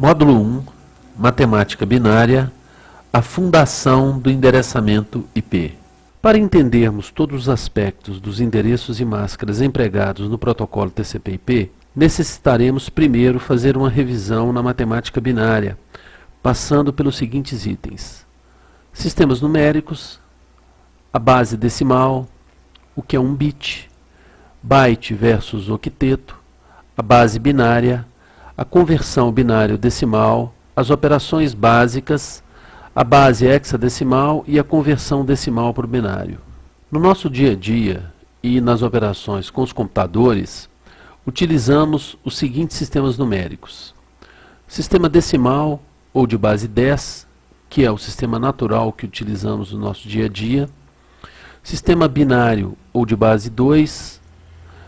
Módulo 1, Matemática Binária, a fundação do endereçamento IP. Para entendermos todos os aspectos dos endereços e máscaras empregados no protocolo TCP/IP, necessitaremos primeiro fazer uma revisão na matemática binária, passando pelos seguintes itens: sistemas numéricos, a base decimal, o que é um bit, byte versus octeto, a base binária, a conversão binário-decimal, as operações básicas, a base hexadecimal e a conversão decimal para o binário. No nosso dia a dia e nas operações com os computadores, utilizamos os seguintes sistemas numéricos: sistema decimal ou de base 10, que é o sistema natural que utilizamos no nosso dia a dia, sistema binário ou de base 2,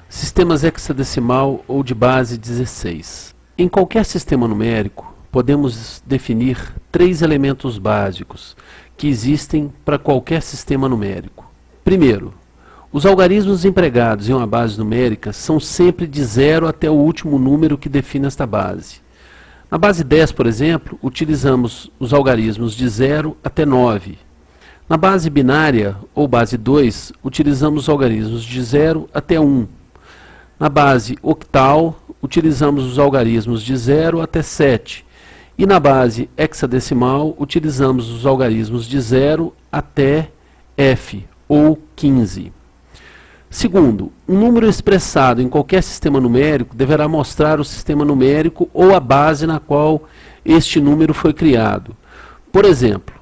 sistemas hexadecimal ou de base 16. Em qualquer sistema numérico, podemos definir 3 elementos básicos que existem para qualquer sistema numérico. Primeiro, os algarismos empregados em uma base numérica são sempre de 0 até o último número que define esta base. Na base 10, por exemplo, utilizamos os algarismos de 0 até 9. Na base binária, ou base 2, utilizamos os algarismos de 0 até 1. Na base octal, utilizamos os algarismos de 0 até 7. E na base hexadecimal, utilizamos os algarismos de 0 até f, ou 15. Segundo, um número expressado em qualquer sistema numérico deverá mostrar o sistema numérico ou a base na qual este número foi criado. Por exemplo,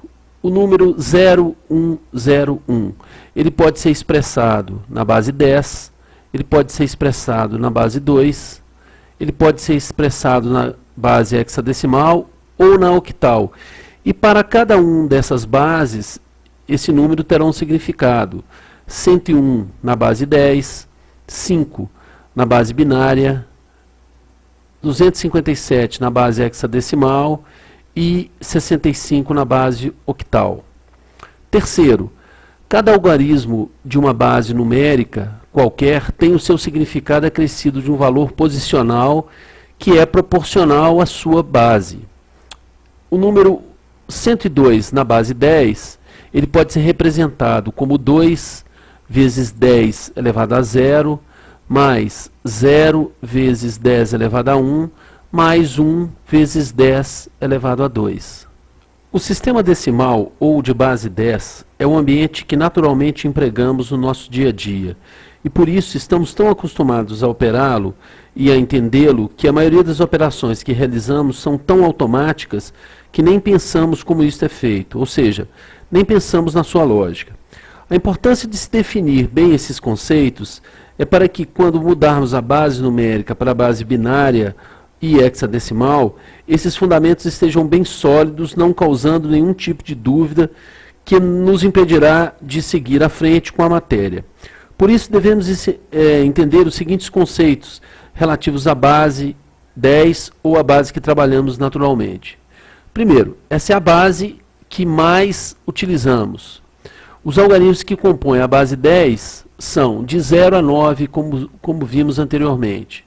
o número 0101, ele pode ser expressado na base 10, ele pode ser expressado na base 2, ele pode ser expressado na base hexadecimal ou na octal. E para cada uma dessas bases, esse número terá um significado. 101 na base 10, 5 na base binária, 257 na base hexadecimal e 65 na base octal. Terceiro, cada algarismo de uma base numérica qualquer tem o seu significado acrescido de um valor posicional que é proporcional à sua base. O número 102 na base 10, ele pode ser representado como 2 vezes 10 elevado a 0, mais 0 vezes 10 elevado a 1, mais 1 vezes 10 elevado a 2. O sistema decimal, ou de base 10, é um ambiente que naturalmente empregamos no nosso dia a dia, e por isso estamos tão acostumados a operá-lo e a entendê-lo que a maioria das operações que realizamos são tão automáticas que nem pensamos como isso é feito, ou seja, nem pensamos na sua lógica. A importância de se definir bem esses conceitos é para que, quando mudarmos a base numérica para a base binária e hexadecimal, esses fundamentos estejam bem sólidos, não causando nenhum tipo de dúvida que nos impedirá de seguir à frente com a matéria. Por isso, devemos entender os seguintes conceitos relativos à base 10 ou à base que trabalhamos naturalmente. Primeiro, essa é a base que mais utilizamos. Os algarismos que compõem a base 10 são de 0 a 9, como vimos anteriormente.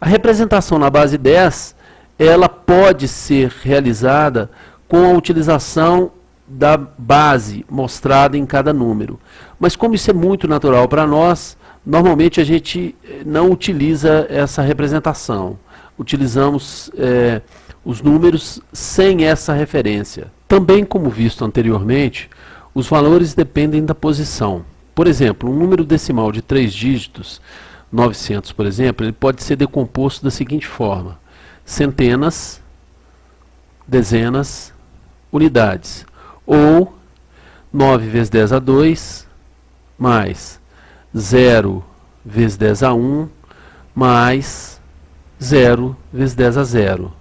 A representação na base 10, ela pode ser realizada com a utilização da base mostrada em cada número. Mas como isso é muito natural para nós, normalmente a gente não utiliza essa representação. Utilizamos os números sem essa referência. Também, como visto anteriormente, os valores dependem da posição. Por exemplo, um número decimal de 3 dígitos, 900, por exemplo, ele pode ser decomposto da seguinte forma: centenas, dezenas, unidades. Ou 9 vezes 10 a 2, mais 0 vezes 10 a 1, mais 0 vezes 10 a 0.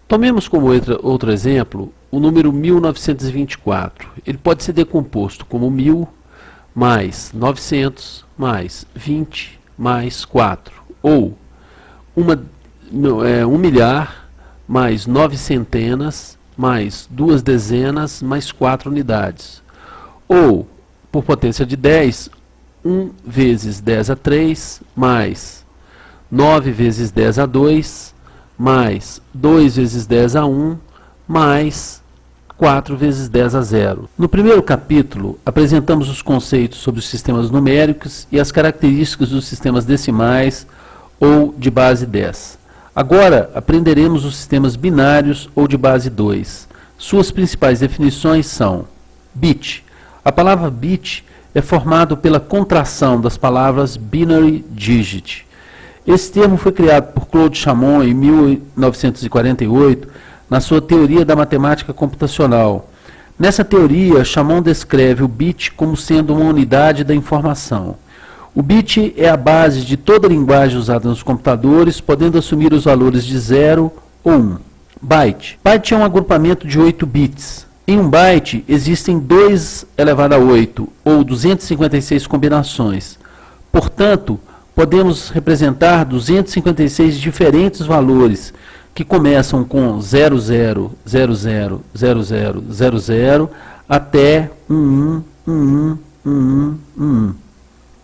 Tomemos como outro exemplo o número 1924. Ele pode ser decomposto como 1000 mais 900 mais 20 mais 4. Ou 1 milhar mais 9 centenas mais 2 dezenas mais 4 unidades. Ou, por potência de 10, 1 vezes 10 a 3 mais 9 vezes 10 a 2 mais 2 vezes 10 a 1 mais 4 vezes 10 a 0. No primeiro capítulo, apresentamos os conceitos sobre os sistemas numéricos e as características dos sistemas decimais ou de base 10. Agora, aprenderemos os sistemas binários ou de base 2. Suas principais definições são: bit. A palavra bit é formado pela contração das palavras binary digit. Esse termo foi criado por Claude Shannon em 1948, na sua teoria da matemática computacional. Nessa teoria, Shannon descreve o bit como sendo uma unidade da informação. O bit é a base de toda a linguagem usada nos computadores, podendo assumir os valores de 0 ou 1. Byte. Byte é um agrupamento de 8 bits. Em um byte, existem 2 elevado a 8, ou 256 combinações. Portanto, podemos representar 256 diferentes valores, que começam com 00, 00, 00, 00 até 11, 11, 11, 11.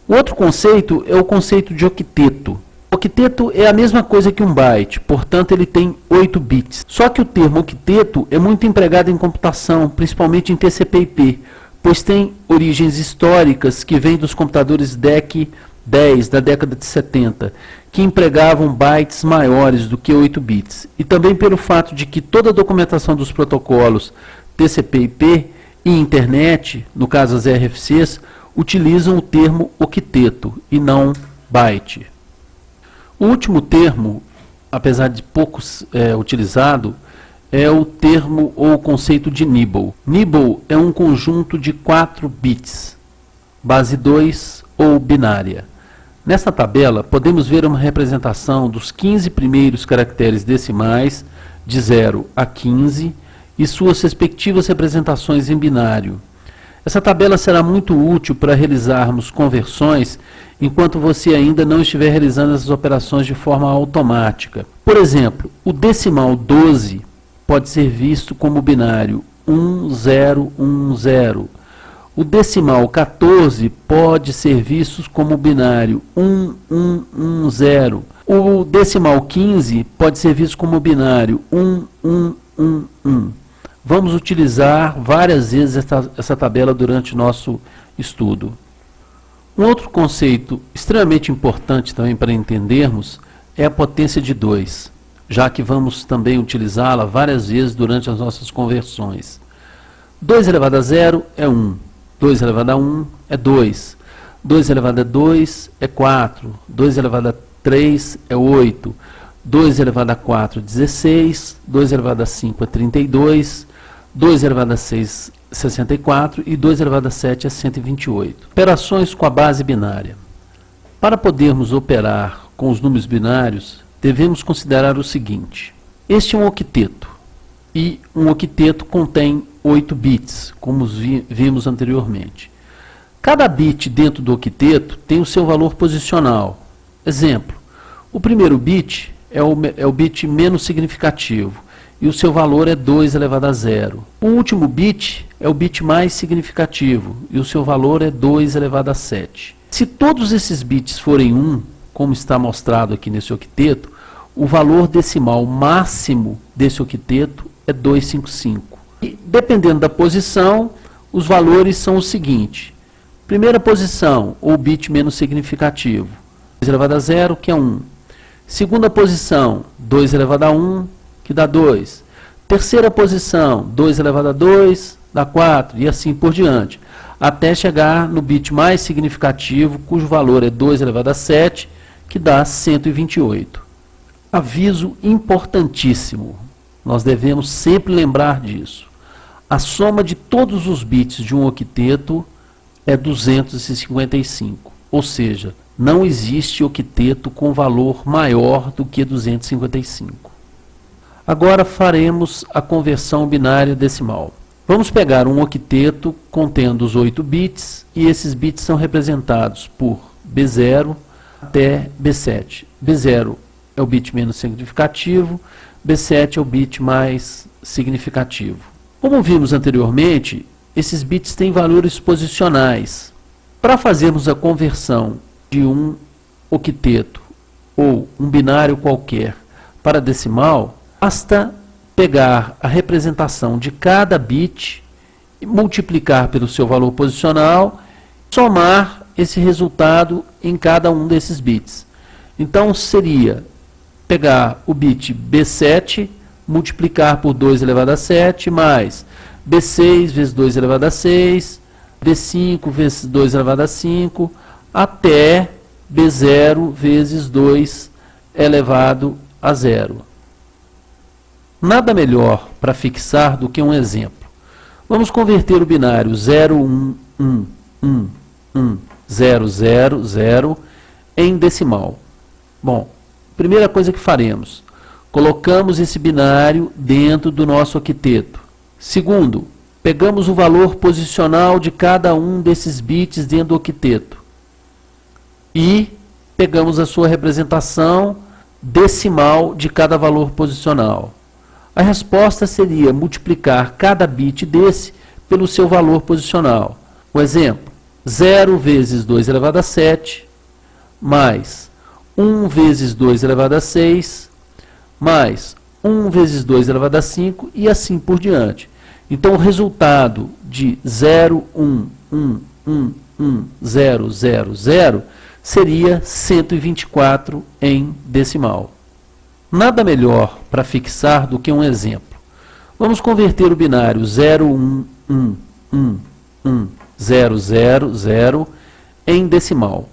O outro conceito é o conceito de octeto. Octeto é a mesma coisa que um byte, portanto ele tem 8 bits. Só que o termo octeto é muito empregado em computação, principalmente em TCP/IP, pois tem origens históricas que vêm dos computadores DEC 10 da década de 70, que empregavam bytes maiores do que 8 bits, e também pelo fato de que toda a documentação dos protocolos TCP/IP e internet, no caso as RFCs, utilizam o termo octeto e não byte. O último termo, apesar de pouco utilizado, é o termo ou o conceito de nibble. Nibble é um conjunto de 4 bits, base 2 ou binária. Nesta tabela, podemos ver uma representação dos 15 primeiros caracteres decimais, de 0 a 15, e suas respectivas representações em binário. Essa tabela será muito útil para realizarmos conversões enquanto você ainda não estiver realizando essas operações de forma automática. Por exemplo, o decimal 12 pode ser visto como binário 1010. O decimal 14 pode ser visto como binário 1110. O decimal 15 pode ser visto como binário 1111. Vamos utilizar várias vezes essa tabela durante o nosso estudo. Um outro conceito extremamente importante também para entendermos é a potência de 2, já que vamos também utilizá-la várias vezes durante as nossas conversões. 2 elevado a 0 é 1, 2 elevado a 1 é 2, 2 elevado a 2 é 4, 2 elevado a 3 é 8, 2 elevado a 4 é 16, 2 elevado a 5 é 32, 2 elevado a 6 é 64 e 2 elevado a 7 é 128. Operações com a base binária. Para podermos operar com os números binários, devemos considerar o seguinte: este é um octeto, e um octeto contém 8 bits, como vimos anteriormente. Cada bit dentro do octeto tem o seu valor posicional. Exemplo, o primeiro bit é o bit menos significativo, e o seu valor é 2 elevado a 0. O último bit é o bit mais significativo, e o seu valor é 2 elevado a 7. Se todos esses bits forem 1, como está mostrado aqui nesse octeto, o valor decimal máximo desse octeto é 255. E, dependendo da posição, os valores são os seguintes. Primeira posição, ou bit menos significativo, 2 elevado a 0, que é 1. Segunda posição, 2 elevado a 1, que dá 2. Terceira posição, 2 elevado a 2, dá 4, e assim por diante, até chegar no bit mais significativo, cujo valor é 2 elevado a 7, que dá 128. Aviso importantíssimo, nós devemos sempre lembrar disso. A soma de todos os bits de um octeto é 255, ou seja, não existe octeto com valor maior do que 255. Agora faremos a conversão binária decimal. Vamos pegar um octeto contendo os 8 bits, e esses bits são representados por B0 até B7. B0 é o bit menos significativo, B7 é o bit mais significativo. Como vimos anteriormente, esses bits têm valores posicionais. Para fazermos a conversão de um octeto ou um binário qualquer para decimal, basta pegar a representação de cada bit, multiplicar pelo seu valor posicional, somar esse resultado em cada um desses bits. Então, seria pegar o bit B7, multiplicar por 2 elevado a 7, mais B6 vezes 2 elevado a 6, B5 vezes 2 elevado a 5, até B0 vezes 2 elevado a 0. Nada melhor para fixar do que um exemplo. Vamos converter o binário 0, 1, 1, 1, 1, 0, 0, 0 em decimal. Bom, primeira coisa que faremos, colocamos esse binário dentro do nosso octeto. Segundo, pegamos o valor posicional de cada um desses bits dentro do octeto e pegamos a sua representação decimal de cada valor posicional. A resposta seria multiplicar cada bit desse pelo seu valor posicional. O exemplo, 0 vezes 2 elevado a 7, mais 1 vezes 2 elevado a 6, mais 1 vezes 2 elevado a 5 e assim por diante. Então, o resultado de 0, 1, 1, 1, 1, 0, 0, 0 seria 124 em decimal. Nada melhor para fixar do que um exemplo. Vamos converter o binário 0, 1, 1, 1, 1, 0, 0, 0 em decimal.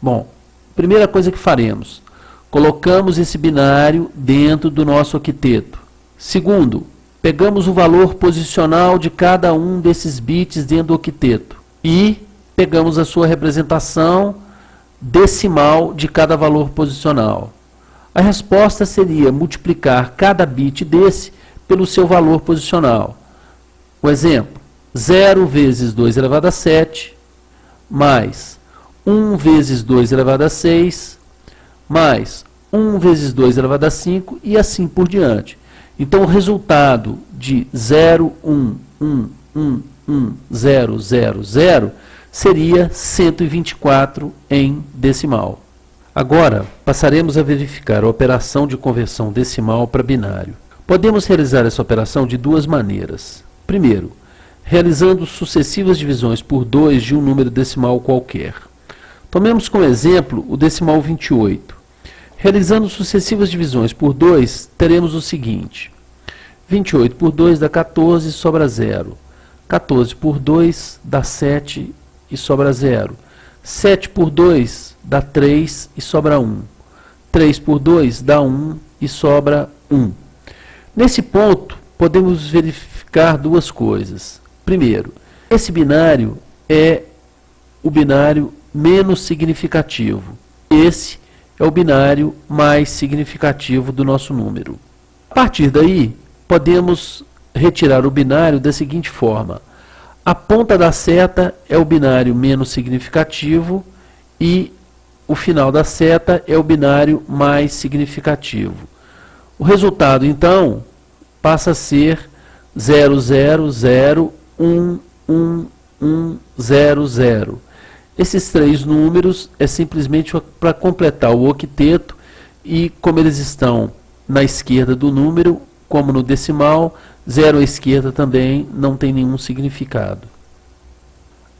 Bom, primeira coisa que faremos, colocamos esse binário dentro do nosso octeto. Segundo, pegamos o valor posicional de cada um desses bits dentro do octeto e pegamos a sua representação decimal de cada valor posicional. A resposta seria multiplicar cada bit desse pelo seu valor posicional. O exemplo, 0 vezes 2 elevado a 7, mais 1 vezes 2 elevado a 6, mais 1 vezes 2 elevado a 5 e assim por diante. Então, o resultado de 0, 1, 1, 1, 1, 0, 0, 0 seria 124 em decimal. Agora, passaremos a verificar a operação de conversão decimal para binário. Podemos realizar essa operação de duas maneiras. Primeiro, realizando sucessivas divisões por 2 de um número decimal qualquer. Tomemos como exemplo o decimal 28. Realizando sucessivas divisões por 2, teremos o seguinte. 28 por 2 dá 14 e sobra 0. 14 por 2 dá 7 e sobra 0. 7 por 2 dá 3 e sobra 1. 3 por 2 dá 1 e sobra 1. Nesse ponto, podemos verificar duas coisas. Primeiro, esse binário é o binário menos significativo. Esse é o binário mais significativo do nosso número. A partir daí, podemos retirar o binário da seguinte forma. A ponta da seta é o binário menos significativo e o final da seta é o binário mais significativo. O resultado, então, passa a ser 0, 0, 0, 1, 1, 1, 0, 0. Esses três números é simplesmente para completar o octeto e, como eles estão na esquerda do número, como no decimal, 0 à esquerda também não tem nenhum significado.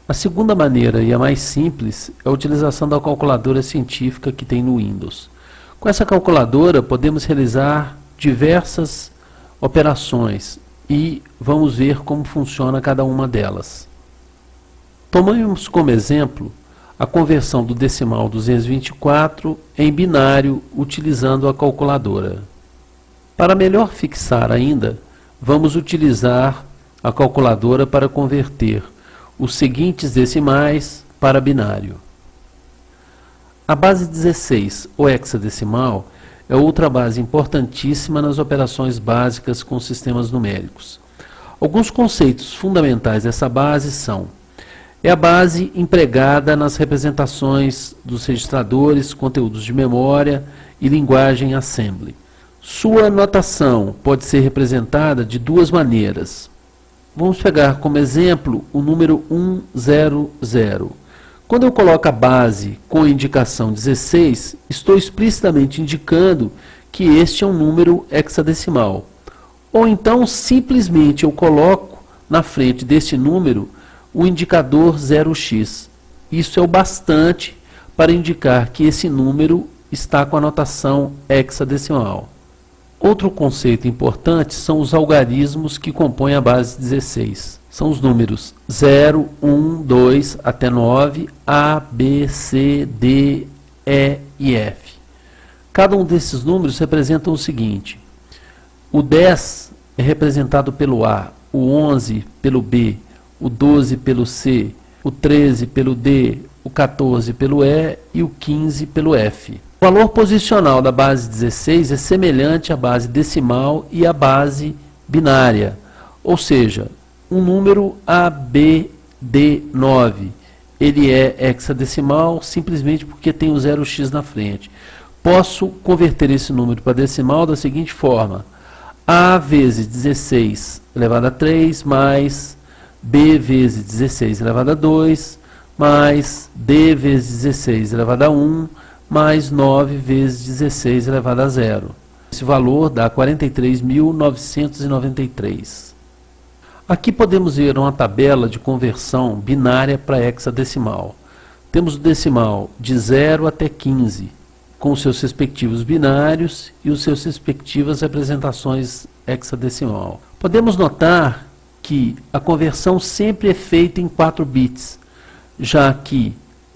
A segunda maneira, e a mais simples, é a utilização da calculadora científica que tem no Windows. Com essa calculadora, podemos realizar diversas operações e vamos ver como funciona cada uma delas. Tomamos como exemplo a conversão do decimal 224 em binário utilizando a calculadora. Para melhor fixar ainda, vamos utilizar a calculadora para converter os seguintes decimais para binário. A base 16, ou hexadecimal, é outra base importantíssima nas operações básicas com sistemas numéricos. Alguns conceitos fundamentais dessa base são: é a base empregada nas representações dos registradores, conteúdos de memória e linguagem assembly. Sua notação pode ser representada de duas maneiras. Vamos pegar como exemplo o número 100. Quando eu coloco a base com a indicação 16, estou explicitamente indicando que este é um número hexadecimal. Ou então, simplesmente eu coloco na frente deste número o indicador 0x. Isso é o bastante para indicar que esse número está com a notação hexadecimal. Outro conceito importante são os algarismos que compõem a base 16. São os números 0, 1, 2 até 9, A, B, C, D, E e F. Cada um desses números representa o seguinte: o 10 é representado pelo A, o 11 pelo B, o 12 pelo C, o 13 pelo D, o 14 pelo E e o 15 pelo F. O valor posicional da base 16 é semelhante à base decimal e à base binária, ou seja, um número ABD9. Ele é hexadecimal simplesmente porque tem o 0x na frente. Posso converter esse número para decimal da seguinte forma: A vezes 16 elevado a 3 mais B vezes 16 elevado a 2 mais D vezes 16 elevado a 1 mais 9 vezes 16 elevado a 0. Esse valor dá 43.993. Aqui podemos ver uma tabela de conversão binária para hexadecimal. Temos o decimal de 0 até 15, com os seus respectivos binários e os seus respectivas representações hexadecimal. Podemos notar que a conversão sempre é feita em 4 bits, já que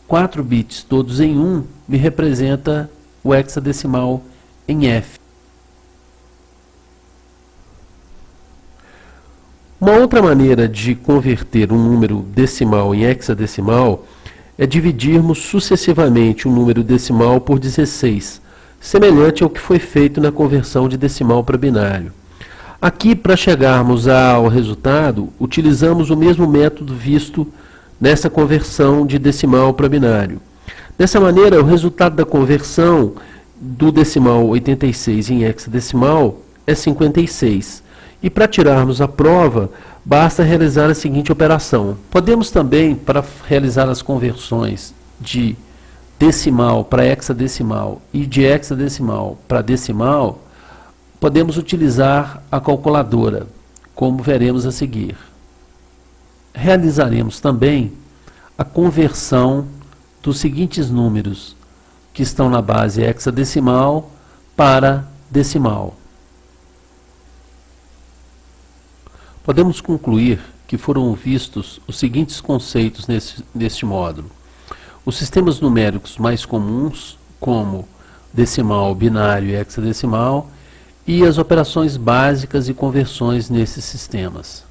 4 bits todos em 1 me representa o hexadecimal em F. Uma outra maneira de converter um número decimal em hexadecimal é dividirmos sucessivamente um número decimal por 16, semelhante ao que foi feito na conversão de decimal para binário. Aqui, para chegarmos ao resultado, utilizamos o mesmo método visto nessa conversão de decimal para binário. Dessa maneira, o resultado da conversão do decimal 86 em hexadecimal é 56. E para tirarmos a prova, basta realizar a seguinte operação. Podemos também, para realizar as conversões de decimal para hexadecimal e de hexadecimal para decimal, podemos utilizar a calculadora, como veremos a seguir. Realizaremos também a conversão dos seguintes números que estão na base hexadecimal para decimal. Podemos concluir que foram vistos os seguintes conceitos neste módulo: os sistemas numéricos mais comuns, como decimal, binário e hexadecimal, e as operações básicas e conversões nesses sistemas.